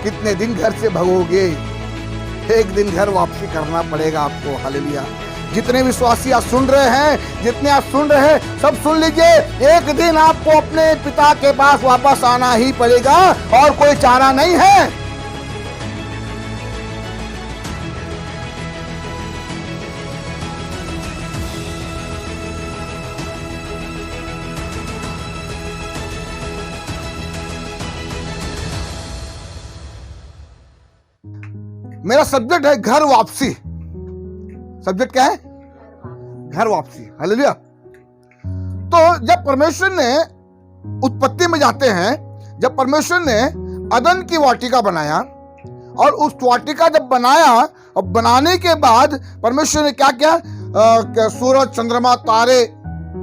कितने दिन घर से भगोगे? एक दिन घर वापसी करना पड़ेगा आपको। हालेलुया। जितने विश्वासी आज सुन रहे हैं, जितने आज सुन रहे हैं, सब सुन लीजिए, एक दिन आपको अपने पिता के पास वापस आना ही पड़ेगा और कोई चारा नहीं है। मेरा सब्जेक्ट है घर वापसी। सब्जेक्ट क्या है? घर वापसी। हालेलुया। तो जब परमेश्वर ने उत्पत्ति में जाते हैं, जब परमेश्वर ने अदन की वाटिका बनाया और उस वाटिका जब बनाया और बनाने के बाद परमेश्वर ने क्या किया? सूरज, चंद्रमा, तारे,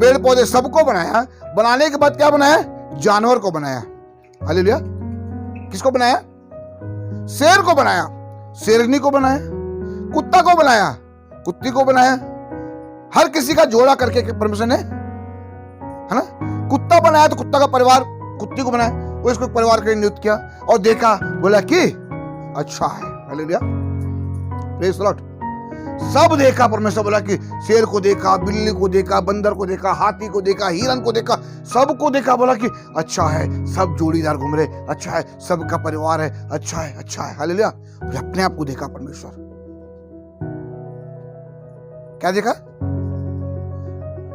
पेड़ पौधे सबको बनाया। बनाने के बाद क्या बनाया? जानवर को बनाया। हालेलुया। किसको बनाया? शेर को बनाया, शेरनी को बनाया, कुत्ता को बनाया, कुत्ती को बनाया। हर किसी का जोड़ा करके परमेश्वर ने, है ना, कुत्ता बनाया तो कुत्ता का परिवार कुत्ती को बनाया, वो इसको परिवार के लिए नियुक्त किया और देखा, बोला कि अच्छा है। हालेलुया। Praise the Lord. सब देखा, परमेश्वर बोला कि शेर को देखा, बिल्ली को देखा, बंदर को देखा, हाथी को देखा, हिरन को देखा, सबको देखा, बोला कि अच्छा है, सब जोड़ीदार घूम रहे, अच्छा है, सबका परिवार है, अच्छा है, अच्छा है। हालेलुया। अपने आप को देखा परमेश्वर। क्या देखा?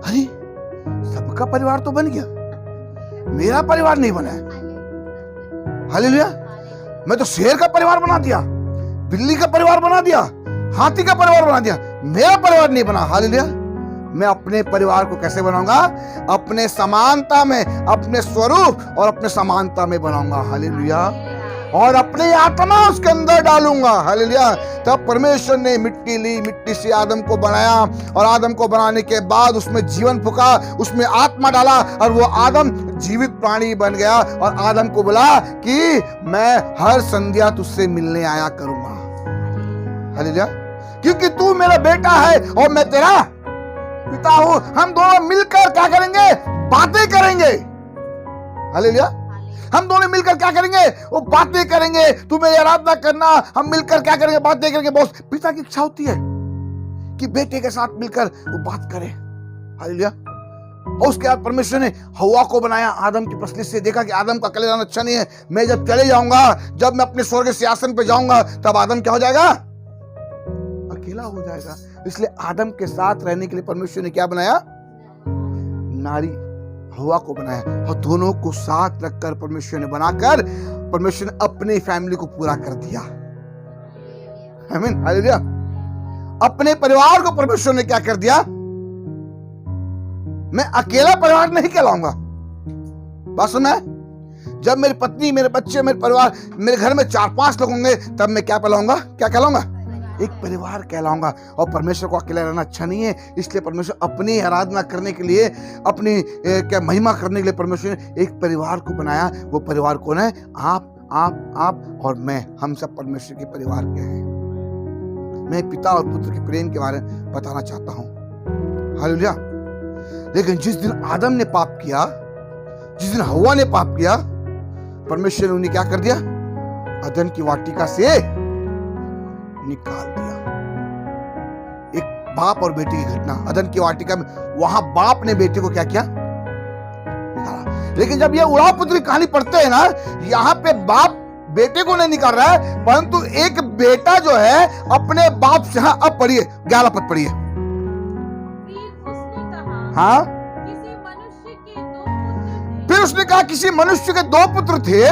अरे सबका परिवार तो बन गया, मेरा परिवार नहीं बना है। हालेलुया। मैं तो शेर का परिवार बना दिया, बिल्ली का परिवार बना दिया, हाथी का परिवार बना दिया, मेरा परिवार नहीं बना। हालेलुया। मैं अपने परिवार को कैसे बनाऊंगा? अपने समानता में, अपने स्वरूप और अपने समानता में बनाऊंगा। हालेलुया। और अपनी आत्मा उसके अंदर डालूंगा। हालेलुया। तब परमेश्वर ने मिट्टी ली, मिट्टी से आदम को बनाया और आदम को बनाने के बाद उसमें जीवन फूका, उसमें आत्मा डाला और वो आदम जीवित प्राणी बन गया। और आदम को बोला कि मैं हर संध्या तुझसे मिलने आया करूंगा। हालेलुया। क्योंकि तू मेरा बेटा है और मैं तेरा पिता हूं। हम दोनों मिलकर क्या करेंगे? बातें करेंगे। हालेलुया। हम दोनों मिलकर क्या करेंगे? वो बातें करेंगे। तू मेरी आराधना करना, हम मिलकर क्या करेंगे? बातें करेंगे। बॉस, पिता की इच्छा होती है कि बेटे के साथ मिलकर वो बात करे। हालेलुया। और उसके बाद परमेश्वर ने हवा को बनाया आदम की पसली से। देखा कि आदम का अकेले रहना अच्छा नहीं है, मैं जब चले जाऊंगा, जब मैं अपने स्वर्ग सिंहासन पे जाऊंगा, तब आदम क्या हो जाएगा? अकेला हो जाएगा। इसलिए आदम के साथ रहने के लिए परमेश्वर ने क्या बनाया? नारी हवा को बनाया। और दोनों को साथ रखकर परमेश्वर ने बनाकर परमेश्वर ने अपनी फैमिली को पूरा कर दिया। आमीन। हालेलुया। अपने परिवार को परमेश्वर ने क्या कर दिया? मैं अकेला परिवार नहीं कहलाऊंगा। बात सुनना है? जब मेरी पत्नी, मेरे बच्चे, मेरे परिवार, मेरे घर में 4-5 लोग होंगे, तब मैं क्या कहलाऊंगा? क्या कहलाऊंगा? एक परिवार कहलाऊंगा। और परमेश्वर को अकेला रहना अच्छा नहीं है, इसलिए परमेश्वर अपनी आराधना करने के लिए, अपनी क्या महिमा करने के लिए परमेश्वर ने एक परिवार को बनाया। वो परिवार कौन है? आप और मैं, हम सब परमेश्वर के परिवार के हैं। मैं पिता और पुत्र के प्रेम के बारे में बताना चाहता हूं। हालेलुया। लेकिन जिस दिन आदम ने पाप किया, जिस दिन हव्वा ने पाप किया, परमेश्वर ने उन्हें क्या कर दिया? अदन की वाटिका से निकाल दिया। एक बाप और बेटे की घटना अदन की वाटिका में, वहां बाप ने बेटे को क्या किया? निकाला। लेकिन जब ये उड़ाव पुत्र की कहानी पढ़ते हैं ना, यहां पे बाप बेटे को नहीं निकाल रहा है, परंतु एक बेटा जो है अपने बाप से, हाँ अब पढ़िए 11 पद पढ़िए। हाँ, फिर उसने कहा किसी मनुष्य के 2 पुत्र थे।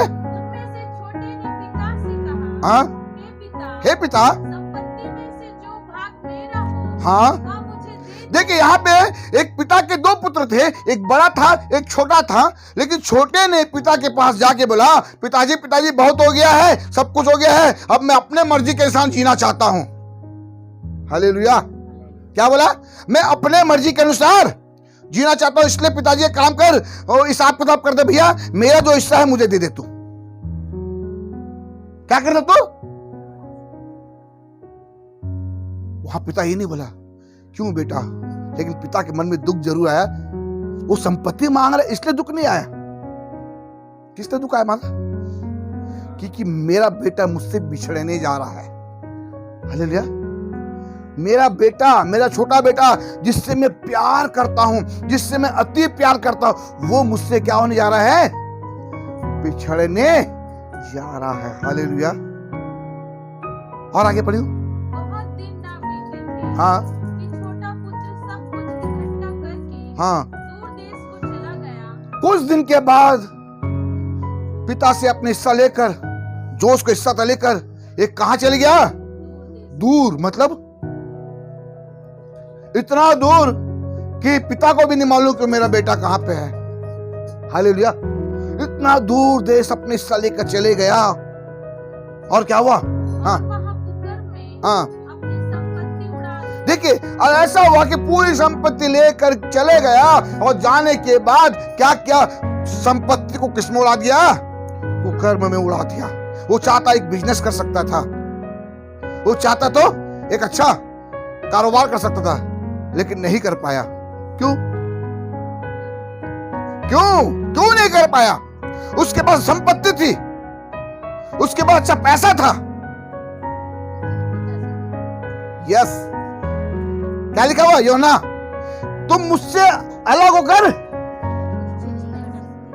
हाँ, हे पिता, हाँ, देखिए यहाँ पे एक पिता के 2 पुत्र थे, एक बड़ा था, एक छोटा था। लेकिन छोटे ने पिता के पास जाके बोला, पिताजी पिताजी बहुत हो गया है, सब कुछ हो गया है, अब मैं अपने मर्जी के अनुसार जीना चाहता हूं। हालेलुया। क्या बोला? मैं अपने मर्जी के अनुसार जीना चाहता हूं, इसलिए पिताजी एक काम कर और हिसाब किताब कर दे भैया, मेरा जो हिस्सा है मुझे दे दे तू। क्या कर दे तू? वहां पिता ये नहीं बोला क्यों बेटा, लेकिन पिता के मन में दुख जरूर आया। वो संपत्ति मांग रहा है इसलिए दुख नहीं आया। किसने दुख आया मांगा? क्योंकि मेरा बेटा मुझसे बिछड़ने जा रहा है। हालेलुया। मेरा बेटा, मेरा छोटा बेटा जिससे मैं प्यार करता हूं, जिससे मैं अति प्यार करता हूं, वो मुझसे क्या होने जा रहा है? बिछड़ने जा रहा है। हालेलुया। और आगे पढ़ियो। बहुत दिन ना बीते थे हाँ कि छोटा पुत्र सब कुछ इकट्ठा करके हाँ। दूर देश को चला गया। कुछ दिन के बाद पिता से अपने हिस्सा लेकर, जोश को हिस्सा था लेकर, एक कहां चले गया? दूर। मतलब इतना दूर कि पिता को भी नहीं मालूम कि मेरा बेटा कहां पे है। हालेलुया। इतना दूर देश अपने हिस्सा लेकर चले गया। और क्या हुआ? हाँ वहाँ कुकर्म में हाँ। अपनी संपत्ति उड़ा दी। देखिए, और ऐसा हुआ कि पूरी संपत्ति लेकर चले गया, और जाने के बाद क्या क्या संपत्ति को किसमें उड़ा दिया? कुकर्म में उड़ा दिया। वो चाहता एक बिजनेस कर सकता था, वो चाहता तो एक अच्छा कारोबार कर सकता था, लेकिन नहीं कर पाया। क्यों? क्यों क्यों नहीं कर पाया? उसके पास संपत्ति थी, उसके पास अच्छा पैसा था। यस। क्या लिखा हुआ? योना, तुम मुझसे अलग होकर,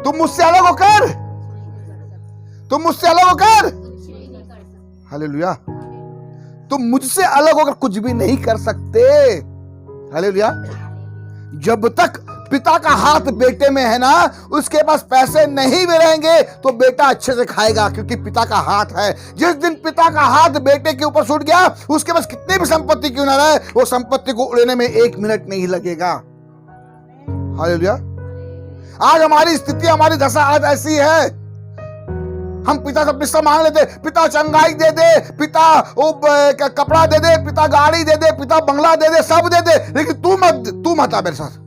तुम मुझसे अलग होकर, तुम मुझसे अलग होकर, हालेलुया, तुम मुझसे अलग होकर कुछ भी नहीं कर सकते। हालेलुया। जब तक पिता का हाथ बेटे में है ना, उसके पास पैसे नहीं भी रहेंगे तो बेटा अच्छे से खाएगा, क्योंकि पिता का हाथ है। जिस दिन पिता का हाथ बेटे के ऊपर छूट गया, उसके पास कितनी भी संपत्ति क्यों ना रहे, वो संपत्ति को उड़ने में 1 मिनट नहीं लगेगा। हालेलुया। आज हमारी स्थिति, हमारी दशा आज ऐसी है। हम पिता से पैसा मांग लेते, पिता चंगाई दे दे, पिता कपड़ा दे दे, पिता गाड़ी दे दे, पिता बंगला दे दे, सब दे दे, लेकिन तू मत आ मेरे साथ।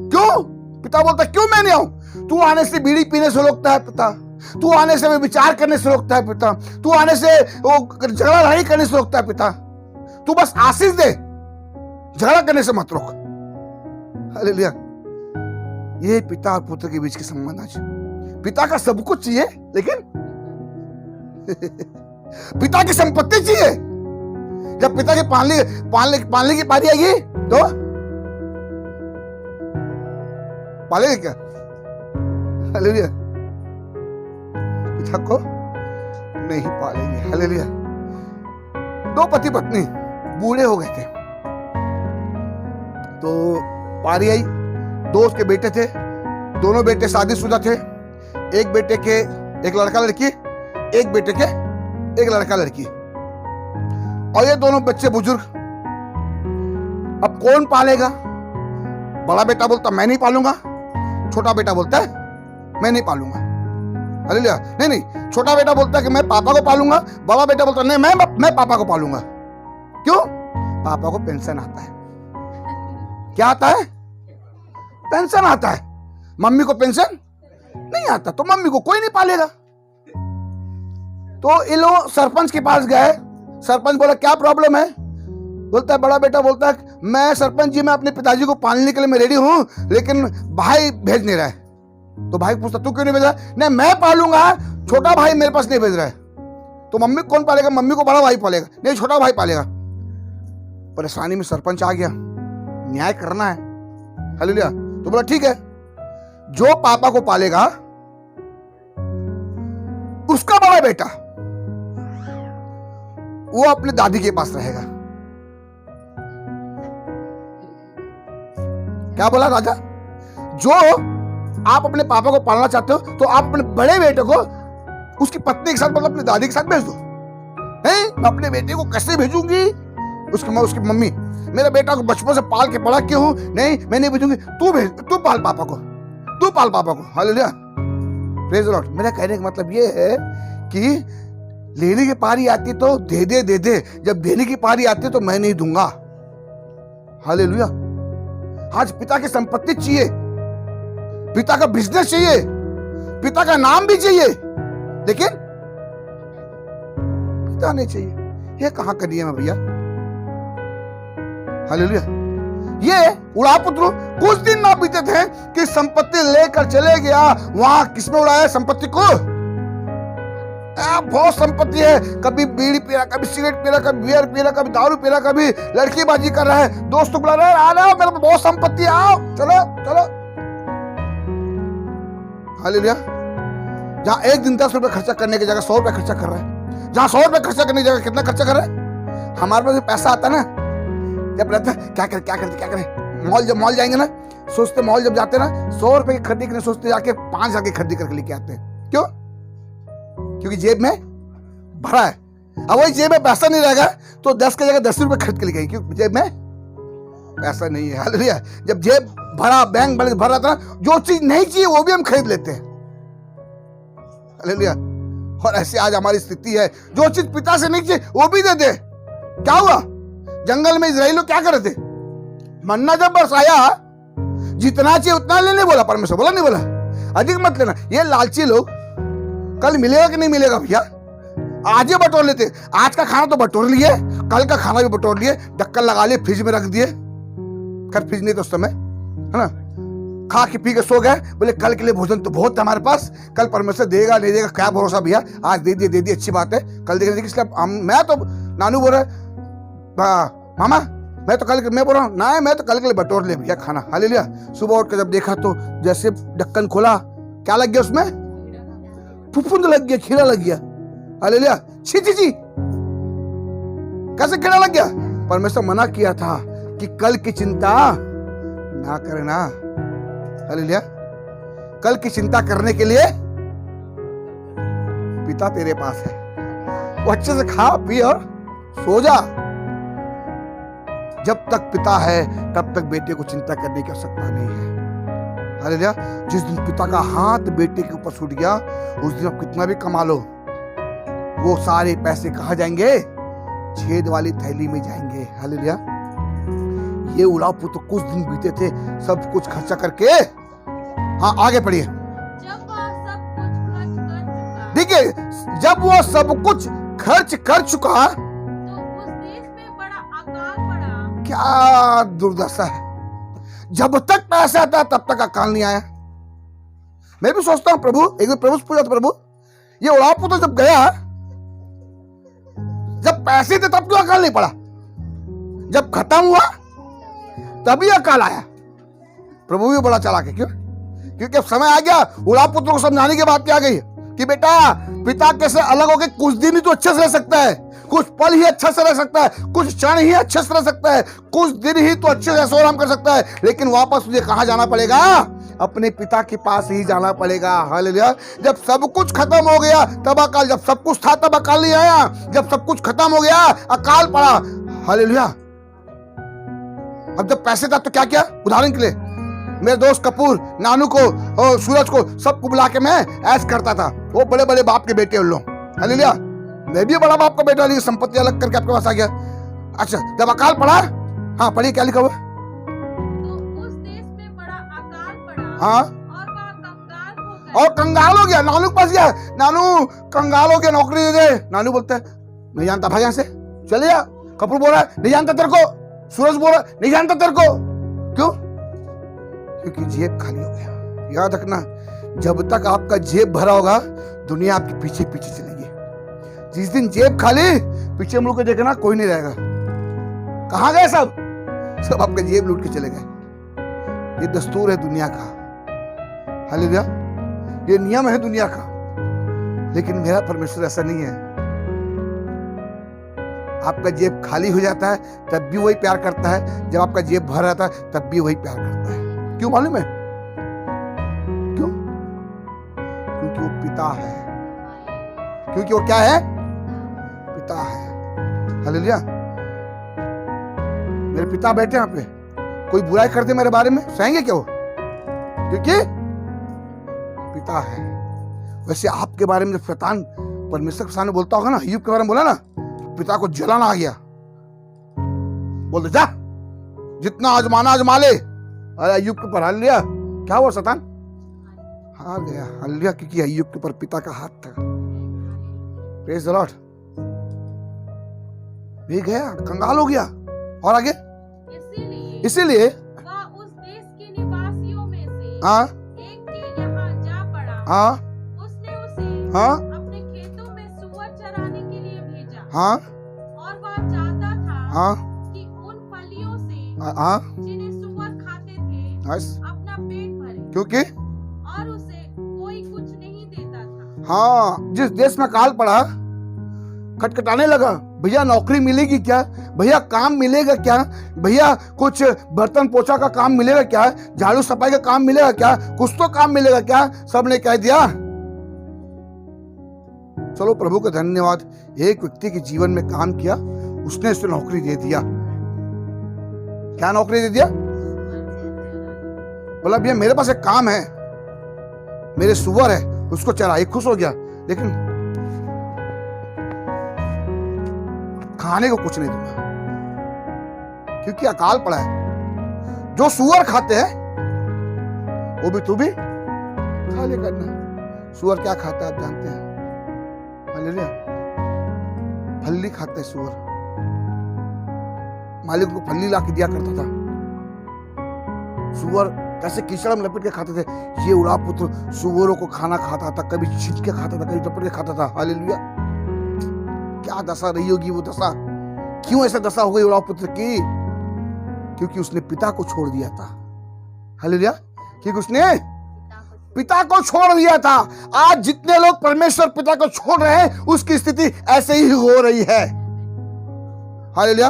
क्यों? पिता बोलता क्यों मैं नहीं आऊं? तू आने से बीड़ी पीने से रोकता है पिता, तू आने से विचार करने से रोकता है पिता, तू आने से वो झगड़ा लड़ाई करने से रोकता है पिता। तू बस आशीष दे, झगड़ा करने से मत रोक। हालेलुया। ये पिता और पुत्र के बीच के संबंध आज। पिता का सब कुछ चाहिए, लेकिन पिता की संपत्ति चाहिए। जब पिता के पालने की पारी आएगी तो पालेंगे क्या? हालेलुया। पिता को नहीं पालेंगे। हालेलुया। 2 पति पत्नी बूढ़े हो गए थे, तो पारी आई। 2 उसके बेटे थे, दोनों बेटे शादीशुदा थे। एक बेटे के एक लड़का लड़की, एक बेटे के एक लड़का लड़की, और ये दोनों बच्चे बुजुर्ग। अब कौन पालेगा? बड़ा बेटा बोलता मैं नहीं पालूंगा, छोटा बेटा बोलता है मैं नहीं पालूंगा। हालेलुया। नहीं, छोटा बेटा बोलता है कि मैं पापा को पालूंगा, बड़ा बेटा बोलता है नहीं, मैं पापा को पालूंगा। क्यों? पापा को पेंशन आता है। क्या आता है? पेंशन आता है। मम्मी को पेंशन नहीं आता, तो मम्मी को कोई नहीं पालेगा। तो ये लोग सरपंच के पास गए। सरपंच बोला क्या प्रॉब्लम है? बोलता है, बड़ा बेटा बोलता है मैं सरपंच जी, मैं अपने पिताजी को पालने के लिए मैं रेडी हूं, लेकिन भाई भेज नहीं रहा है। तो भाई पूछता तू क्यों नहीं भेज रहा? नहीं मैं पालूंगा, छोटा भाई मेरे पास नहीं भेज रहा है। तो मम्मी कौन पालेगा? मम्मी को बड़ा भाई पालेगा। नहीं, छोटा भाई पालेगा। परेशानी में सरपंच आ गया, न्याय करना है। हालेलुया। तो बोला ठीक है, जो पापा को पालेगा उसका बड़ा बेटा वो अपने दादी के पास रहेगा। क्या बोला राजा? जो आप अपने पापा को पालना चाहते हो तो आप अपने बड़े बेटे को उसकी पत्नी के साथ, मतलब अपनी दादी के साथ भेज दो। नहीं, मैं अपने बेटे को कैसे भेजूंगी? उसकी मम्मी, मेरा बेटा को बचपन से पाल के बड़ा क्यों हूं? नहीं, मैं नहीं भेजूंगी, तू भेज, तू पाल पापा को, तू पाल पापा को। हालेलुया। Praise the Lord. मेरा कहने का मतलब ये है कि लेने की पारी आती तो दे दे, जब देने की पारी आती तो मैं नहीं दूंगा। हालेलुया। आज पिता की संपत्ति चाहिए, पिता का बिजनेस चाहिए, पिता का नाम भी चाहिए, लेकिन पिता नहीं चाहिए। ये कहां का नियम है भैया? हालेलुया। ये उड़ा पुत्र कुछ दिन ना बीते थे कि संपत्ति लेकर चले गया। वहां किसमें उड़ाया संपत्ति को? बहुत संपत्ति है, कभी बीड़ी पी रहा, कभी सिगरेट पी रहा, कभी बियर पी रहा, कभी दारू पी रहा, कभी लड़कीबाजी कर रहा है, दोस्तों बुला रहा है, आ रहा मेरे को बहुत संपत्ति है, आओ चलो चलो। हालेलुया। जहां एक दिन 10 रुपए खर्चा करने की जगह 100 रुपए खर्चा कर रहा है, जहां 100 रुपए खर्चा करने की जगह कितना खर्चा कर रहा है। हमारे पास पैसा आता ना, जब रहता है क्या करें मॉल जाएंगे ना, सोचते मॉल जब जाते ना 100 रुपए की खरीदी करने सोचते, जाके 5 जाके खरीदी करके लेके आते हैं। क्यों? क्योंकि जेब में भरा है। अब वही जेब में पैसा नहीं रहेगा तो 10 की जगह 10 रुपए खरीद के लेके, क्योंकि जेब में पैसा नहीं है। हालेलुया। जब जेब भरा, बैंक बैलेंस भरा था, जो चीज नहीं चाहिए वो भी हम खरीद लेते हैं। हालेलुया। और ऐसे आज हमारी स्थिति है, जो चीज पिता से नहीं चाहिए वो भी दे दे। क्या हुआ? जंगल में इजराइल लोग क्या कर रहे थे? मन्ना जब बरसाया, जितना चाहिए उतना लेने बोला परमेश्वर, बोला नहीं बोला? अधिक मत लेना। ये लालची लोग कल मिलेगा कि नहीं मिलेगा भैया, आज ही बटोर लेते। आज का खाना तो बटोर लिए, कल का खाना भी बटोर लिए, ढक्कन लगा लिए, फ्रिज में रख दिए। खैर फ्रिज नहीं तो उस समय, है ना, खा के पी के सो गए, बोले कल के लिए भोजन तो बहुत है हमारे पास, कल परमेश्वर देगा नहीं देगा क्या भरोसा भैया, आज दे दिए अच्छी बात है, कल देगा। इसलिए मैं तो नानू बोल रहा, मामा मैं तो कल, मैं बोल रहा हूँ ना, मैं तो कल के लिए बटोर ले भैया खाना। हालेलुया। सुबह उठ के जब देखा तो जैसे ढक्कन खोला, क्या लग गया उसमें? फुफुंद लग गया, कीड़ा लग गया। हालेलुया। छी छी छी, कैसे कीड़ा लग गया? परमेश्वर मना किया था कि कल की चिंता ना करना। हालेलुया। कल की चिंता करने के लिए पिता तेरे पास है, वो अच्छे से खा पी और सो जा। जब तक पिता है तब तक बेटे को चिंता करने की आवश्यकता नहीं है। हालेलुया। जिस दिन पिता का हाथ बेटे के ऊपर छूट गया, उस दिन आप कितना भी कमा लो, वो सारे पैसे कहाँ जाएंगे? छेद वाली थैली में जाएंगे। हालेलुया। ये उड़ाव पुत्र कुछ दिन बीते थे, सब कुछ खर्चा करके। हाँ आगे पढ़िए। ठीक है, जब वो सब कुछ खर्च कर चुका तो उस देश में बड़ा अकाल पड़ा। क्या दुर्दशा है। जब तक पैसा था तब तक अकाल नहीं आया। मैं भी सोचता हूं प्रभु, एक दिन प्रभु से पूछा था, प्रभु ये उड़ाव पुत्र जब गया, जब पैसे थे तब तो अकाल नहीं पड़ा, जब खत्म हुआ तभी अकाल आया। प्रभु भी बड़ा चालाक है। क्यों? क्योंकि अब समय आ गया उड़ाव पुत्र को समझाने की बात क्या गई कि बेटा पिता कैसे अलग होकर कुछ दिन ही तो अच्छे से रह सकता है, कुछ पल ही अच्छा से रह सकता है, कुछ क्षण ही अच्छे से रह सकता है, कुछ दिन ही तो अच्छे से ऐशो आराम कर सकता है, लेकिन वापस तुझे कहां जाना पड़ेगा? अपने पिता के पास ही जाना पड़ेगा। हालेलुया। जब सब कुछ खत्म हो गया तब अकाल, जब सब कुछ था तब अकाल नहीं आया, जब सब कुछ खत्म हो गया अकाल पड़ा। हालेलुया। अब जब पैसे था तो क्या किया? उदाहरण के लिए मेरे दोस्त कपूर, नानू को और सूरज को सबको बुला के मैं ऐश करता था। वो बड़े बड़े बाप के बेटे उन लोग। हालेलुया। मैं भी बड़ा बाप का बेटा, लेकिन संपत्ति अलग करके आपके पास आ गया। अच्छा जब अकाल पड़ा, हाँ पढ़िए क्या लिखा हुआ? तो उस देश में बड़ा अकाल पड़ा। हाँ, और वह कंगाल हो गया। और कंगाल हो गया। नानू के पास गया, नानू कंगाल हो गया, नौकरी दे दे। नानू बोलता है नहीं जानता, भाग यहाँ से चले जा। कपूर बोल रहा है नहीं जानता तेरे को। सूरज बोल रहा है नहीं जानता तेरे को। क्यों? क्योंकि जेब खाली हो गया। याद रखना, जब तक आपका जेब भरा होगा दुनिया आपके पीछे पीछे चलेगी। जिस दिन जेब खाली, पीछे मुड़ के देखना कोई नहीं रहेगा। कहां गए सब? सब आपका जेब लूट के चले गए। ये दस्तूर है दुनिया का। हालेलुया। ये नियम है दुनिया का, लेकिन मेरा परमेश्वर ऐसा नहीं है। आपका जेब खाली हो जाता है तब भी वही प्यार करता है, जब आपका जेब भर रहता है तब भी वही प्यार करता है। क्यों मालूम है? क्यों? क्योंकि वो पिता है। क्योंकि वो क्या है? पिता है। हालेलुया। मेरे पिता बैठे यहाँ पे, कोई बुराई कर दे मेरे बारे में सहेंगे क्या वो? क्योंकि पिता है। वैसे आपके बारे में शैतान परमेश्वर के सामने बोलता होगा ना, अय्यूब के बारे में बोला ना, पिता को जलन आ गया, बोलते जा जितना आजमाना आजमा ले। अरे अय्यूब के ऊपर हाल लिया, क्या हुआ? शैतान हार गया। हालेलुया। क्योंकि अय्यूब के ऊपर पिता का हाथ था। Praise the Lord. भी गया, कंगाल हो गया। और आगे इसीलिए वह उस देश के निवासियों में से हाँ एक के यहाँ जा पड़ा। हाँ उसने उसे हाँ अपने खेतों में हाँ और वह चाहता था हाँ कि उन फलियों से हाँ जिन्हें सूअर खाते थे बस, अपना पेट भरे, क्योंकि और उसे कोई कुछ नहीं देता था। हाँ जिस देश में काल पड़ा खटखटाने लगा, भैया नौकरी मिलेगी क्या, भैया काम मिलेगा क्या, भैया कुछ बर्तन पोछा का काम मिलेगा क्या, झाड़ू सफाई का काम मिलेगा क्या, कुछ तो काम मिलेगा क्या, सबने कह दिया चलो प्रभु का धन्यवाद, एक व्यक्ति के जीवन में काम किया, उसने उसे नौकरी दे दिया। क्या नौकरी दे दिया? बोला भैया मेरे पास एक काम है, मेरे सुअर है उसको चराई, खुश हो गया, लेकिन खाने को कुछ नहीं दूंगा क्योंकि अकाल पड़ा है। जो सुअर खाते हैं वो भी तू भी खा ले करना। सुअर क्या खाता है आप जानते हैं? हालेलुया, फल्ली खाता है सुअर। मालिक को फल्ली ला के दिया करता था। सुअर कैसे कीचड़ में लपेट के खाते थे, ये उड़ा पुत्र सुअरों को खाना खाता था, कभी छींच के खाता था, कभी लपेट के खाता था। हालेलुया, क्या दशा रही होगी वो दशा, क्यों ऐसा दशा हो गई उड़ाव पुत्र की? क्योंकि उसने पिता को छोड़ दिया था। हालेलुया, क्योंकि उसने पिता को छोड़ दिया था। आज जितने लोग परमेश्वर पिता को छोड़ रहे हैं उसकी स्थिति ऐसे ही हो रही है। हालेलुया,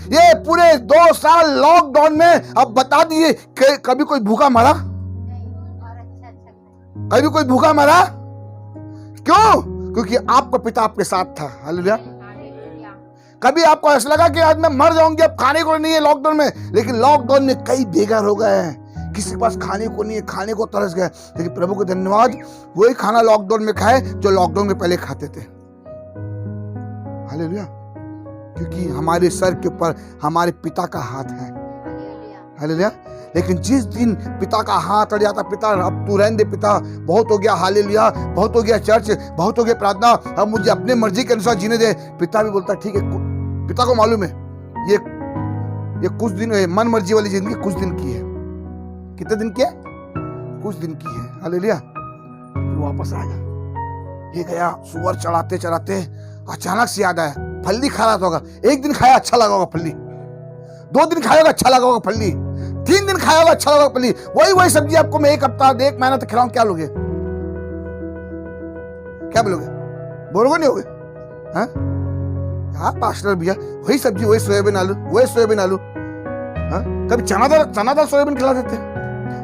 ये पूरे 2 साल लॉकडाउन में अब बता दिए कभी कोई भूखा मरा? कभी कोई भूखा मरा? क्यों? क्योंकि आपका पिता आपके साथ था। हालेलुया, कभी आपको ऐसा लगा कि आज मैं मर जाऊंगी, अब खाने को नहीं है लॉकडाउन में, लेकिन लॉकडाउन में कई बेघर हो गए हैं, किसी के पास खाने को नहीं है, खाने को तरस गए, लेकिन प्रभु को धन्यवाद वही खाना लॉकडाउन में खाए जो लॉकडाउन में पहले खाते थे। हालेलुया, क्योंकि हमारे सर के ऊपर हमारे पिता का हाथ है। हालेलुया, लेकिन जिस दिन पिता का हाथ अड़ जाता, पिता अब तू रहने दे पिता, बहुत हो गया, हालेलुया बहुत हो गया चर्च, बहुत हो गया प्रार्थना, अब मुझे अपने मर्जी के अनुसार जीने दे। पिता भी बोलता ठीक है, पिता को मालूम है ये कुछ दिन है, मन मर्जी वाली जिंदगी कुछ दिन की है। कितने दिन की है? कुछ दिन की है। हालेलुया, वापस आएगा। ये गया सुअर चढ़ाते चढ़ाते, अचानक से याद आया फल्ली खा रहा होगा। एक दिन खाया अच्छा लगा होगा फल्ली, 2 दिन खाया अच्छा लगा होगा फल्ली, 3 दिन खाया अच्छा लगा फल्ली। वही सब्जी आपको मैं 1 हफ्ता 1 महीना तक खिलाऊं, क्या लोगे? क्या बोलोगे? बोलोगे नहीं होगे? हाँ पास्टर भैया वही सब्जी, वही सोयाबीन आलू, वही सोयाबीन आलू, कभी चना दाल सोयाबीन खिला देते,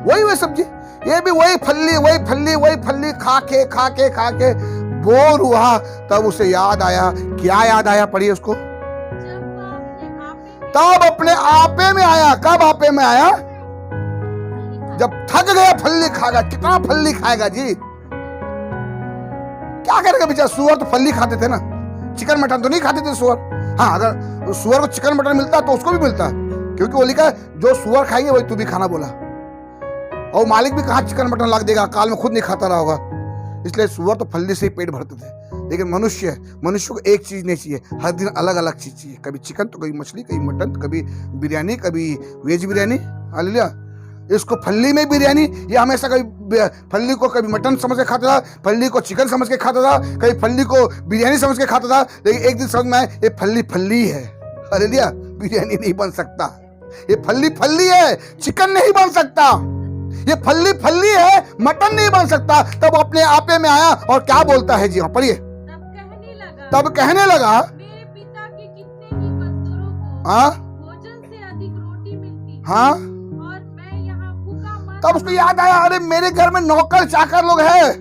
वही सब्जी, ये भी वही फल्ली खा के बोर हुआ। तब उसे याद आया, क्या याद आया? पढ़िए उसको। तब अपने आपे में आया। कब आपे में आया? जब थक गया फल्ली खाएगा। कितना फल्ली खाएगा जी? क्या करेगा बेचारा? सुअर तो फल्ली खाते थे ना, चिकन मटन तो नहीं खाते थे सुअर। हाँ, अगर सुअर को चिकन मटन मिलता तो उसको भी मिलता, क्योंकि वो लिखा है जो सुअर खाएंगे वही तू भी खाना बोला। और मालिक भी कहाँ चिकन मटन ला देगा, काल में खुद नहीं खाता रहा होगा। इसलिए सुअर तो फल्ली से ही पेट भरते थे। लेकिन मनुष्य को एक चीज नहीं चाहिए, हर दिन अलग अलग चीज चाहिए। कभी चिकन तो कभी मछली, कभी मटन, कभी बिरयानी, कभी वेज बिरयानी। हालेलुया, इसको फल्ली में बिरयानी, ये हमेशा कभी फल्ली को कभी मटन समझ के खाता था, फल्ली को चिकन समझ के खाता था, कभी फल्ली को बिरयानी समझ के खाता था। लेकिन एक दिन समझ में आया ये फल्ली है। हालेलुया, बिरयानी नहीं बन सकता, ये फल्ली है, चिकन नहीं बन सकता, ये फल्ली है, मटन नहीं बन सकता। तब अपने आपे में आया और क्या बोलता है जी? हाँ पढ़िए। तब कहने लगा मेरे पिता के कितने ही मजदूरों को हाँ भोजन से अधिक रोटी मिलती है, हाँ, और मैं यहाँ भूखा मर। तब उसको याद आया, अरे मेरे घर में नौकर चाकर लोग हैं,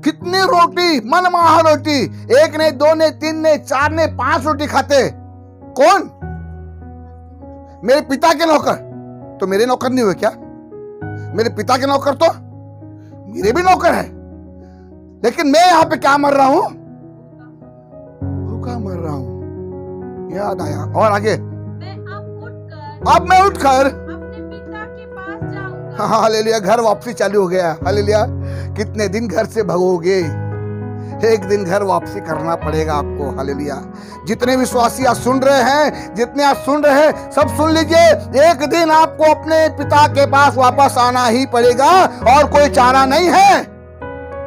कितनी रोटी, मनमाहा रोटी, 1 नहीं 2 नहीं 3 नहीं 4 नहीं 5 रोटी खाते। कौन? मेरे पिता के नौकर। तो मेरे नौकर नहीं हुए क्या? मेरे पिता के नौकर तो मेरे भी नौकर है, लेकिन मैं यहाँ पे क्या मर रहा हूं? भूखा मर रहा हूं। याद आया। और आगे, अब मैं उठकर अपने पिता के पास जाऊंगा। हालेलुया, घर वापसी चालू हो गया। हालेलुया, कितने दिन घर से भगोगे? एक दिन घर वापसी करना पड़ेगा आपको। हालेलुया, जितने विश्वासी आज सुन रहे हैं, जितने आज सुन रहे हैं, सब सुन लीजिए, एक दिन आपको अपने पिता के पास वापस आना ही पड़ेगा और कोई चारा नहीं है।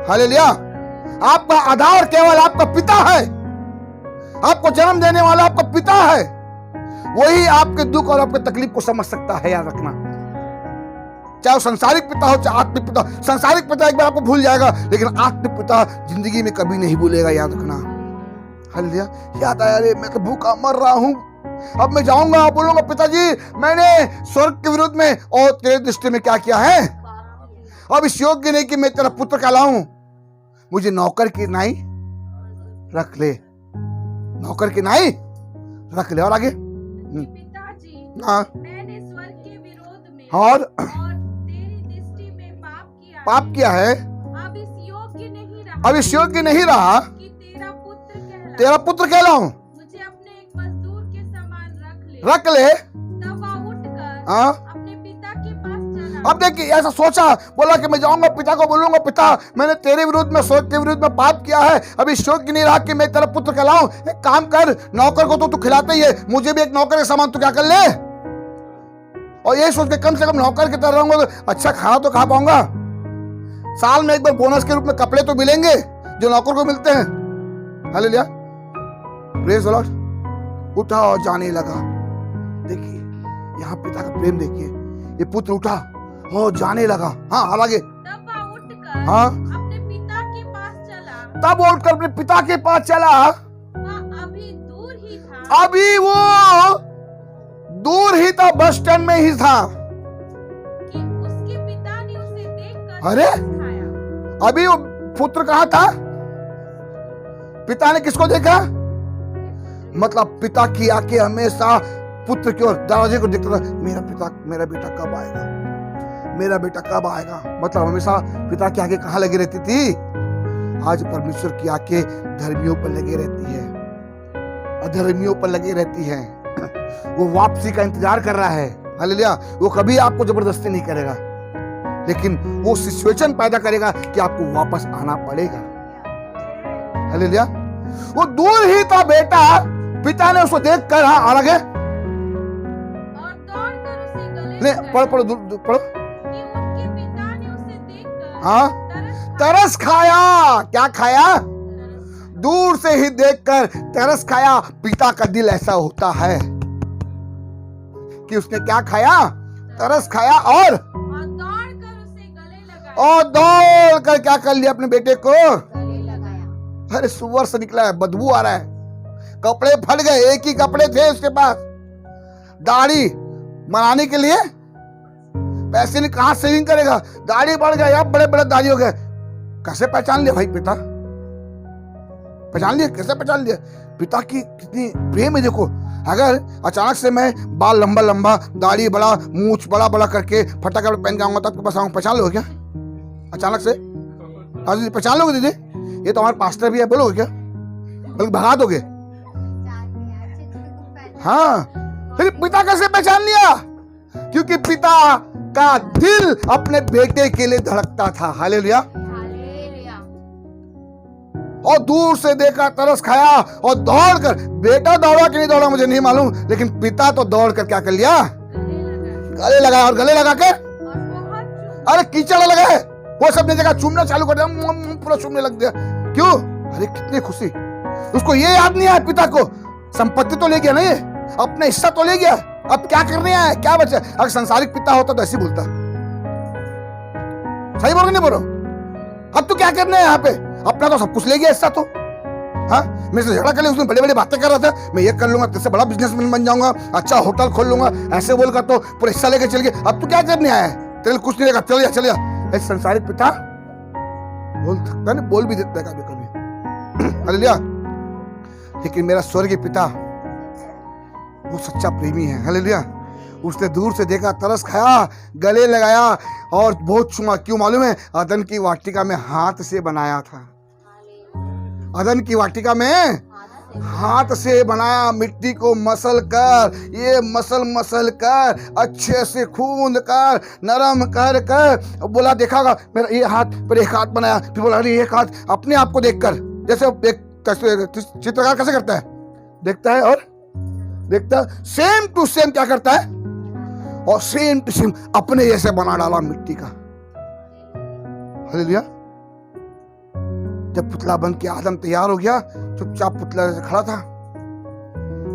हालेलुया, आपका आधार केवल आपका पिता है। आपको जन्म देने वाला आपका पिता है, वही आपके दुख और आपके तकलीफ को समझ सकता है, याद रखना। चाहे वो संसारिक पिता हो चाहे आत्मिक पिता। संसारिक पिता एक बार आपको भूल जाएगा, लेकिन आत्मिक पिता जिंदगी में कभी नहीं भूलेगा, याद रखना। हालेलुया। याद आया, अरे मैं तो भूखा मर रहा हूं, अब मैं जाऊंगा बोलूंगा पिताजी मैंने स्वर्ग के विरुद्ध में और तेरे दृष्टि में क्या किया है, अब इस योग्य नहीं कि मैं तेरा पुत्र कहलाऊं, मुझे नौकर की नाई रख ले, नौकर की नाई रख ले। और आगे पिताजी हाँ, मैंने स्वर्ग के विरोध में और तेरी दृष्टि में पाप किया है, अब इस योग्य नहीं रहा, अब इस योग्य नहीं रहा कि तेरा पुत्र कहलाऊं, मुझे अपने एक मजदूर के समान रख ले। तब वह उठकर हाँ, अपने पिता के पास चला। अब देखिए ऐसा सोचा, बोला कि मैं जाऊंगा पिता को बोलूंगा पिता मैंने तेरे विरुद्ध में स्वर्ग के विरुद्ध में पाप किया है, अभी योग्य नहीं रहा कि मैं तेरा पुत्र कहलाऊं। एक काम कर, नौकर को तो तू खिलाता ही है, मुझे भी एक नौकर के समान तू क्या कर ले, और ये सोच के कम से कम नौकर की तरह रहूंगा तो अच्छा खाना तो खा पाऊंगा, साल में एक बार बोनस के रूप में कपड़े तो मिलेंगे जो नौकर को मिलते हैं। Hallelujah, praise the Lord. उठा और जाने लगा। देखिए यहाँ पिता का प्रेम देखिए, ये पुत्र उठा और जाने लगा। हाँ आगे, तब वह उठकर हाँ, अपने पिता के पास चला। तब वो उठकर अपने पिता के पास चला। वह अभी दूर ही था, अभी वो दूर ही था, बस स्टैंड में ही था। कि उसके पिता ने उसे देखकर अरे तरस खाया। अभी वो पुत्र कहाँ था, पिता ने किसको देखा, मतलब पिता की आंखें हमेशा पुत्र की ओर, दरवाजे को देखता था, मेरा बेटा कब आएगा, मेरा बेटा कब आएगा। मतलब हमेशा पिता की आंखें कहाँ लगी रहती थी, आज परमेश्वर की आंखें धर्मियों पर लगी रहती है, अधर्मियों पर लगी रहती है। वो वापसी का इंतजार कर रहा है। हालेलुया। वो कभी आपको जबरदस्ती नहीं करेगा, लेकिन वो सिचुएशन पैदा करेगा कि आपको वापस आना पड़ेगा। हालेलुया। वो दूर ही था बेटा, पिता ने उसको देख कर, हाँ आगे, और दौड़कर उसे गले ले लगाया। पढ़ो कि उनके पिता ने उसे देखकर हाँ, तरस खाया। क्या खाया, दूर से ही देखकर तरस खाया। पिता का दिल ऐसा होता है कि उसने क्या खाया, तरस खाया, और दौड़कर उसे गले लगाया। और दौड़ कर क्या कर लिया, अपने बेटे को गले लगाया। अरे सुअर से निकला है, बदबू आ रहा है, कपड़े फट गए, एक ही कपड़े थे उसके पास, दाढ़ी बनाने के लिए पैसे नहीं, कहां सेविंग करेगा, दाढ़ी बढ़ गया, अब बड़े बड़े दाढ़ी हो गए। कैसे पहचान लिया भाई पिता, पहचान लिया, कैसे पहचान लिया, पिता की कितनी प्रेम है। देखो अगर अचानक से मैं बाल लंबा लंबा, दाढ़ी बड़ा, मूछ बड़ा बड़ा करके फटा कपड़ा पहन के आऊंगा तो आपके पास आऊंगा, पहचान लोगे क्या अचानक से, हाँ दीदी पहचान लोगे, दीदी ये तो हमारे पास्टर भी है, बोलोगे क्या, बल्कि भगा दोगे। हाँ, फिर पिता कैसे पहचान लिया, क्योंकि पिता का दिल अपने बेटे के लिए धड़कता था। हालेलुया। और दूर से देखा, तरस खाया और दौड़कर, बेटा दौड़ा कि नहीं दौड़ा मुझे नहीं मालूम, लेकिन पिता तो दौड़कर क्या कर लिया, गले लगाया, और गले लगा के अरे कीचड़ लगा है, वो सब ने जगह चूमना चालू कर दिया, पूरा चूमने लग गया। क्यों, अरे कितनी खुशी, उसको ये याद नहीं आया, पिता को संपत्ति तो ले गया नहीं, अपना हिस्सा तो ले गया, अब क्या करने आया, क्या बचा। अगर संसारिक पिता होता तो ऐसे बोलता, सही बोल नहीं बोलो, अब तू क्या करने है यहाँ पे, अपना तो सब कुछ ले गया हिस्सा तो। हाँ, मेरे से झगड़ा कर लिया, उसने बड़ी बड़ी बातें कर रहा था, मैं ये कर लूंगा, तेरे से बड़ा बिजनेसमैन बन जाऊंगा, अच्छा होटल खोल लूंगा, ऐसे बोलकर तो पूरा हिस्सा लेके चल गया, अब तू क्या करने आया है, तेरे कुछ नहीं लेगा, चल जा। ऐसे संसारिक पिता बोल सकता है, बोल भी देता है कभी कभी। हालेलुया। लेकिन मेरा स्वर्गीय पिता वो सच्चा प्रेमी है। हालेलुया। उसने दूर से देखा, तरस खाया, गले लगाया और बहुत चूमा। क्यों मालूम है, अदन की वाटिका में हाथ से बनाया था, अदन की वाटिका में हाथ से बनाया, मिट्टी को मसल कर, ये मसल कर अच्छे से खूंद कर, नरम कर कर बोला, देखा मेरा ये हाथ, पर एक हाथ बनाया, फिर बोला अरे एक हाथ, अपने आप को देखकर, जैसे एक चित्रकार कैसे करता है, देखता है और देखता, सेम टू सेम क्या करता है, और सेम टू सेम अपने जैसे बना डाला मिट्टी का। हालेलुया। जब पुतला बन के आदम तैयार हो गया, चुपचाप पुतला जैसे खड़ा था,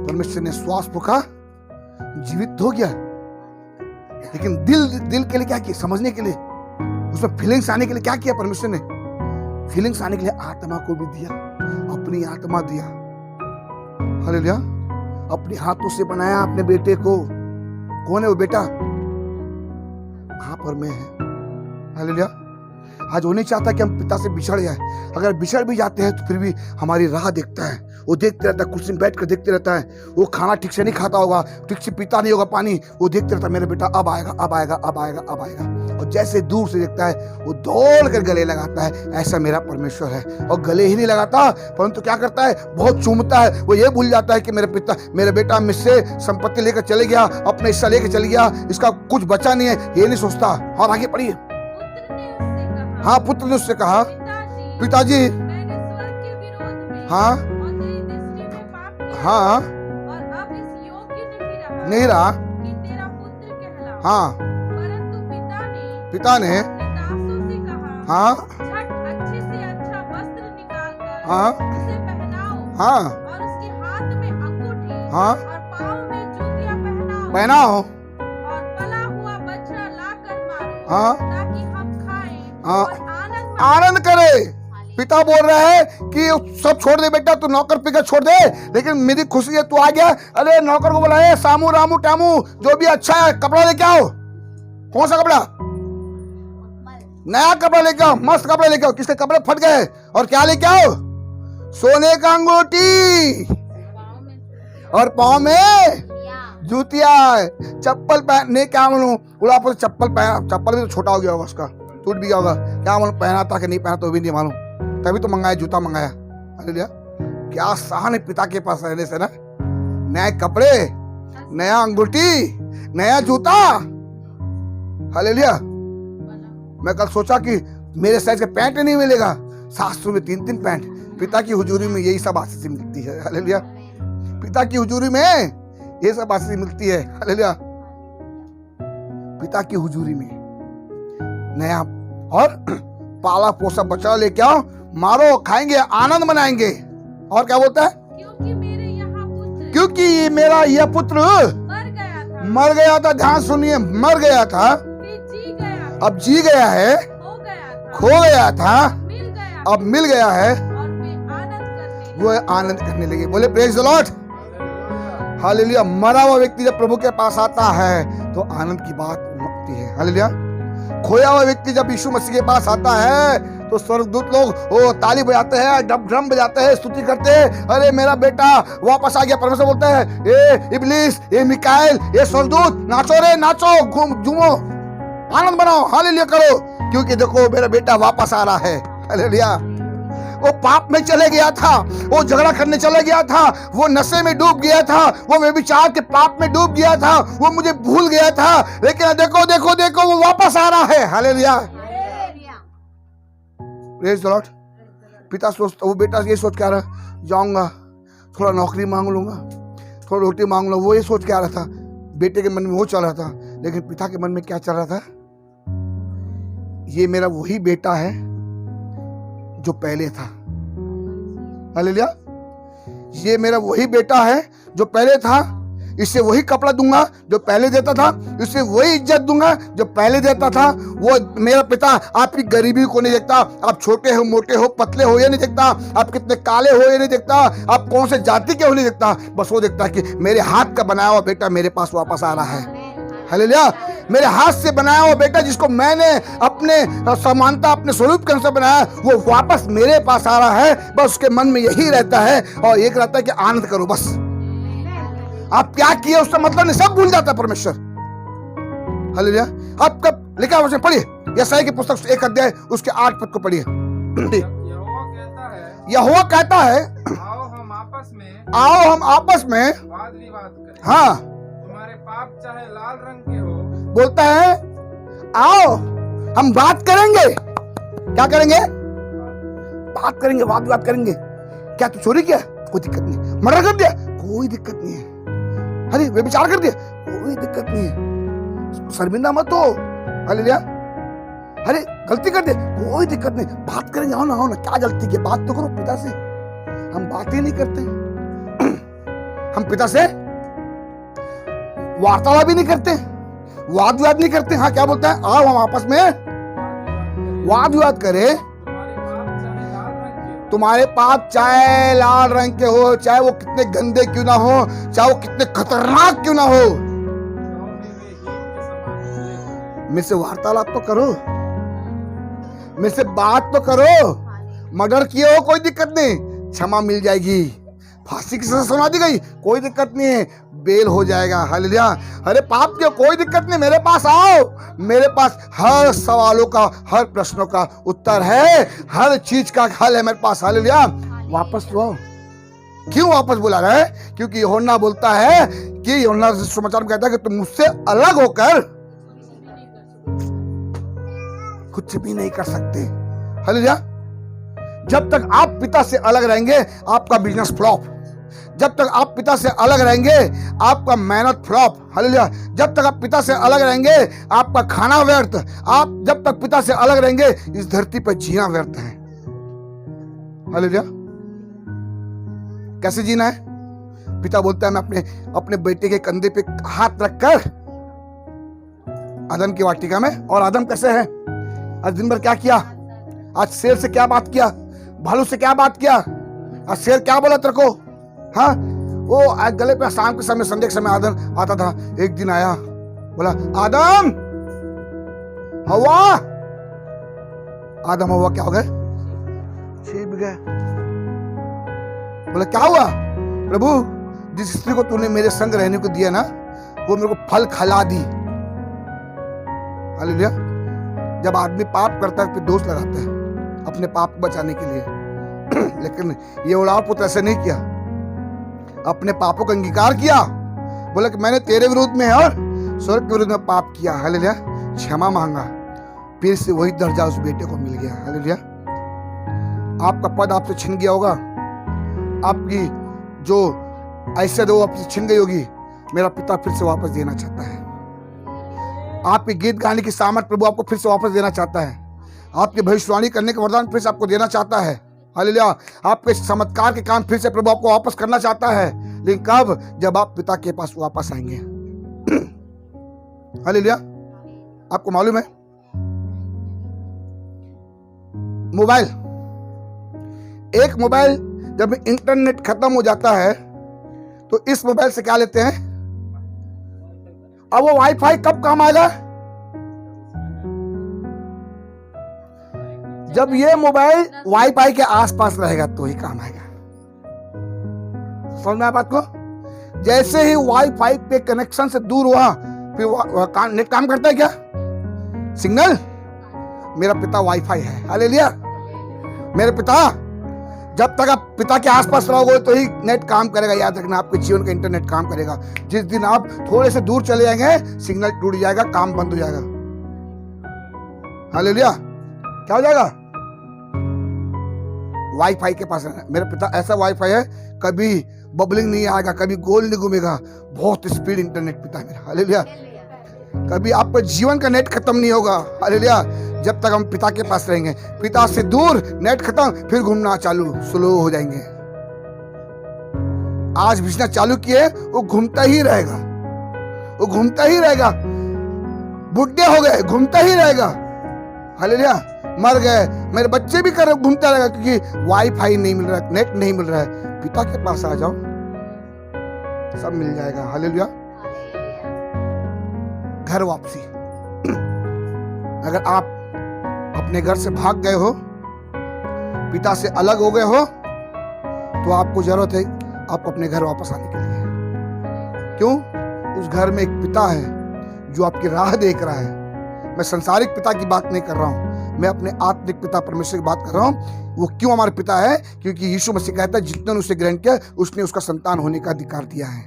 परमेश्वर ने श्वास फूका, जीवित हो गया। लेकिन दिल के लिए क्या किया? समझने के लिए, उसमें फीलिंग्स आने के लिए क्या किया परमेश्वर ने? फीलिंग्स आने के लिए आत्मा को भी दिया, अपनी आत्मा दिया। हालेलुया। अपने हाथों से बनाया अपने बेटे को। कौन है वो बेटा? आप और मैं है। हालेलुया। आज वो नहीं चाहता कि हम पिता से बिछड़ जाए। अगर बिछड़ भी जाते हैं तो फिर भी हमारी राह देखता है। वो देखते रहता है, कुर्सी में बैठ कर देखते रहता है। वो खाना ठीक से नहीं खाता होगा, ठीक से पीता नहीं होगा पानी, वो देखते रहता है मेरा बेटा अब आएगा, अब आएगा, अब आएगा, अब आएगा। और जैसे दूर से देखता है वो दौड़ कर गले लगाता है। ऐसा मेरा परमेश्वर है। और गले ही नहीं लगाता, परंतु क्या करता है? बहुत चूमता है। वो ये भूल जाता है कि मेरा बेटा मुझसे संपत्ति लेकर चले गया, अपना हिस्सा लेकर चले गया, इसका कुछ बचा नहीं है, ये नहीं सोचता। और आगे पढ़िए। हाँ, पुत्र ने उससे कहा, पिताजी मैंने स्वर्ग के विरोध में हाँ और तेरी दृष्टि में पाप किया हाँ और अब इस योग्य नहीं रहा कि तेरा पुत्र कहलाऊं। हाँ। परंतु पिता ने अपने दासों से कहा, हाँ झट अच्छे से अच्छा वस्त्र निकाल कर हाँ उसे पहनाओ हाँ और उसके हाथ में अंगूठी हाँ और पाँव में जूतियां पहनाओ और पला हुआ बछड़ा लाकर मारो, हाँ ताकि हम खाएं हाँ और आनंद आनंद करे। पिता बोल रहा है कि सब छोड़ दे बेटा, तू नौकर पिकर छोड़ दे, लेकिन मेरी खुशी है तू आ गया। अरे नौकर को बुलाए, सामू रामू टामू जो भी अच्छा है कपड़ा लेके आओ। कौन सा कपड़ा? नया कपड़ा लेके आओ, मस्त कपड़ा लेके आओ। किसके कपड़े फट गए? और क्या लेके आओ? सोने का अंगूठी और पाँव में जूतिया, चप्पल पहनने, क्या मालूम उड़ा पर चप्पल पहना, चप्पल भी तो छोटा हो गया होगा, उसका टूट भी गया होगा, क्या मालूम पहना था कि नहीं पहना तो भी नहीं मालूम, तभी तो मंगाया, जूता मंगाया। हालेलुया। क्या सहन है पिता के पास रहने से ना। नए कपड़े, नया अंगूठी, नया जूता। हालेलुया। मैं कल सोचा कि मेरे साइज का पैंट नहीं मिलेगा, 700 में 3 पैंट। पिता की हुजूरी में यही सब आशीष मिलती है। हालेलुया। पिता की हुजूरी में ये सब आशीष मिलती है। हालेलुया। पिता की हुजूरी में नया और पाला पोसा बछड़ा लेके आओ, मारो, खाएंगे, आनंद मनाएंगे। और क्या बोलता है? क्योंकि मेरा यह पुत्र मर गया था। ध्यान सुनिए, मर गया था, अब जी गया है, खो गया था, अब मिल गया है। वो आनंद करने लगे। बोले प्रेज द लॉर्ड। हालेलुया। मरा हुआ व्यक्ति जब प्रभु के पास आता है तो आनंद की बात उमड़ती है। हालेलुया। खोया हुआ व्यक्ति जब यीशु मसीह के पास आता है तो स्वर्गदूत लोग वो ताली बजाते हैं, ड्रम बजाते हैं, स्तुति करते हैं। अरे मेरा बेटा वापस आ गया। परमेश्वर बोलता है, ए इब्लिस, ए मिकाएल, ये स्वर्गदूत, नाचो रे, नाचो, घूम झूमो, आनंद बनाओ, हालेलुया करो, क्योंकि देखो मेरा बेटा वापस आ रहा है। हालेलुया। वो पाप में चले गया था, वो झगड़ा करने चले गया था, वो नशे में डूब गया था, वो व्यभिचार के पाप में डूब गया था, वो मुझे भूल गया था, लेकिन देखो देखो देखो वो वापस आ रहा है। हालेलुया। Praise the Lord. पिता सोचता, वो बेटा ये सोच के आ रहा, जाऊंगा थोड़ा नौकरी मांग लूंगा, थोड़ा रोटी मांग लूंगा, वो ये सोच के आ रहा था। बेटे के मन में वो चल रहा था, लेकिन पिता के मन में क्या चल रहा था? ये मेरा वही बेटा है जो पहले था। हालेलुया। ये मेरा वही बेटा है जो पहले था, इससे वही कपड़ा दूंगा जो पहले देता था, इससे वही इज्जत दूंगा जो पहले देता था। वो मेरा पिता आपकी गरीबी को नहीं देखता, आप छोटे हो, मोटे हो, पतले हो ये नहीं देखता, आप कितने काले हो ये नहीं देखता, आप कौन से जाति के हो नहीं देखता। बस वो देखता है कि मेरे हाथ का बनाया हुआ बेटा मेरे पास वापस आ रहा है। हालेलुया। मेरे हाथ से बनाया हुआ बेटा जिसको मैंने अपने समानता, अपने स्वरूप के अनुसार बनाया, वो वापस मेरे पास आ रहा है। बस उसके मन में यही रहता है और एक रहता है कि आनंद करो। बस आप क्या किए उसका मतलब नहीं, सब भूल जाता है परमेश्वर। हालेलुया। आप कब लिखा वचन पढ़िए, यशायाह की पुस्तक 1 अध्याय उसके 8 पद को पढ़िए। यहोवा कहता है, आओ हम आपस में वाद विवाद करें। हाँ, तुम्हारे पाप चाहे लाल रंग के हो। बोलता है आओ हम बात करेंगे। क्या करेंगे? बात करेंगे, वाद विवाद करेंगे। क्या तू चोरी किया? कोई दिक्कत नहीं। मर्डर कर दिया? कोई दिक्कत नहीं है। अरे व्यभिचार कर दिया? कोई दिक्कत नहीं है। शर्मिंदा मत हो। हालेलुया। अरे गलती कर दे, कोई दिक्कत नहीं, बात करेंगे। आओ ना, क्या गलती की बात तो करो पिता से। हम बातें नहीं करते, हम पिता से वार्तालाप भी नहीं करते, वाद विवाद नहीं करते। हाँ, क्या बोलता है, आओ हम आपस में वाद विवाद करें। तुम्हारे पाप चाहे लाल रंग के हो, चाहे वो कितने गंदे क्यों ना हो, चाहे वो कितने खतरनाक क्यों ना हो, मेरे से वार्तालाप तो करो, मेरे से बात तो करो। मर्डर किए हो कोई दिक्कत नहीं, क्षमा मिल जाएगी। फांसी की सजा सुना दी गई, कोई दिक्कत नहीं है, बेल हो जाएगा। हालेलुया। अरे पाप किया, कोई दिक्कत नहीं, मेरे पास आओ, मेरे पास हर सवालों का, हर प्रश्नों का उत्तर है, हर चीज का हल है मेरे पास। हालेलुया। वापस तो आओ। क्यों वापस बुला रहा है? क्योंकि यूहन्ना बोलता है कि यूहन्ना समाचार में कहता है कि तुम मुझसे अलग होकर कुछ भी नहीं कर सकते। हालेलुया। जब तक आप पिता से अलग रहेंगे, आपका बिजनेस फ्लॉप। जब तक आप पिता से अलग रहेंगे, आपका मेहनत फ्लॉप। हालेलुया। जब तक आप पिता से अलग रहेंगे, आपका खाना व्यर्थ। आप जब तक पिता से अलग रहेंगे, इस धरती पर जीना व्यर्थ है। हालेलुया। कैसे जीना है? पिता बोलता है, मैं अपने बेटे के कंधे पे हाथ रखकर आदम की वाटिका में। और आदम कैसे है? आज दिन भर क्या किया? आज शेर से क्या बात किया? भालू से क्या बात किया? आज शेर क्या बोला तेरे को? हाँ, वो आज गले पे शाम के समय, संध्या के समय आदम आता था। एक दिन आया, बोला आदम, हवा। आदम हवा क्या हो गए? छिप गए। बोला क्या हुआ? प्रभु, जिस स्त्री को तूने मेरे संग रहने को दिया ना, वो मेरे को फल खिला दी। हालेलुया। जब आदमी पाप करता है, फिर दोष लगाता है अपने पाप को बचाने के लिए। लेकिन ये उड़ाव पुत्र ऐसे नहीं किया, अपने पापों का अंगीकार किया। बोला कि मैंने तेरे विरुद्ध में और स्वर्ग के विरुद्ध में पाप किया। हालेलुया। क्षमा मांगा, फिर से वही दर्जा उस बेटे को मिल गया। हालेलुया। आपका पद आपसे छिन गया होगा, आपकी जो ऐसे वो आपसे छिन गई होगी, मेरा पिता फिर से वापस देना चाहता है। आपके गीत गाने की सामर्थ प्रभु आपको फिर से वापस देना चाहता है। आपके भविष्यवाणी करने के वरदान फिर से आपको देना चाहता है। हालेलुया। आपके चमत्कार के काम फिर से प्रभु आपको वापस करना चाहता है। लेकिन कब? जब आप पिता के पास वापस आएंगे। हालेलुया। आपको मालूम है, मोबाइल, एक मोबाइल जब इंटरनेट खत्म हो जाता है तो इस मोबाइल से क्या लेते हैं? अब वो वाईफाई कब काम आएगा? जब ये मोबाइल वाईफाई के आसपास रहेगा तो ही काम आएगा। समझ में आया बात को? जैसे ही वाईफाई पे कनेक्शन से दूर हुआ, फिर नेट काम करता है क्या? सिग्नल? मेरा पिता वाईफाई है। हालेलुया। मेरे पिता, जब तक आप पिता के आसपास रहोगे तो ही नेट काम करेगा। याद रखना, आपके जीवन का इंटरनेट काम करेगा। जिस दिन आप थोड़े से दूर चले जाएंगे, सिग्नल टूट जाएगा, काम बंद हो जाएगा। हालेलुया। क्या हो जाएगा? वाईफाई के पास रहना। मेरा पिता ऐसा वाईफाई है, कभी बबलिंग नहीं आएगा, कभी गोल नहीं घूमेगा, बहुत स्पीड इंटरनेट पिता है मेरा। हालेलुया। कभी आपका जीवन का नेट खत्म नहीं होगा। हालेलुया। जब तक हम पिता के पास रहेंगे, पिता से दूर नेट खत्म, फिर घूमना चालू, स्लो हो जाएंगे। आज बिजनेस चालू किए, वो घूमता ही रहेगा, वो घूमता ही रहेगा। बुढ़े हो गए, घूमता ही रहेगा। हालेलुया। मर गए, मेरे बच्चे भी कर घूमता रहेगा, क्योंकि वाईफाई नहीं मिल रहा है, नेट नहीं मिल रहा है। पिता के पास आ जाओ, सब मिल जाएगा। हालेलुया। घर वापसी। अगर आप अपने घर से भाग गए हो, पिता से अलग हो गए हो, तो आपको जरूरत है आपको अपने घर वापस आने के लिए। क्यों? उस घर में एक पिता है जो आपकी राह देख रहा है। मैं संसारिक पिता की बात नहीं कर रहा हूं, मैं अपने आत्मिक पिता परमेश्वर की बात कर रहा हूं। वो क्यों हमारे पिता है? क्योंकि यीशु मसीह कहता है, जितने ने उसे ग्रहण किया, उसने उसका संतान होने का अधिकार दिया है।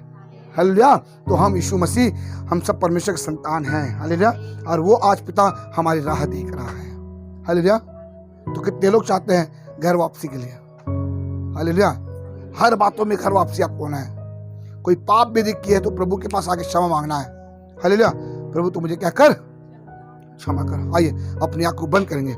हालेलुया। तो हम यीशु मसीह, हम सब परमेश्वर के संतान हैं। हालेलुया। और वो आज पिता हमारी राह देख रहा है। हालेलुया। तो कितने लोग चाहते हैं घर वापसी के लिए? हालेलुया। हर बातों में घर वापसी आपको होना है। कोई पाप भी दिख की है तो प्रभु के पास आके क्षमा मांगना है। हालेलुया। प्रभु तू मुझे क्या कर, क्षमा कर। आइए अपनी आंख को बंद करेंगे।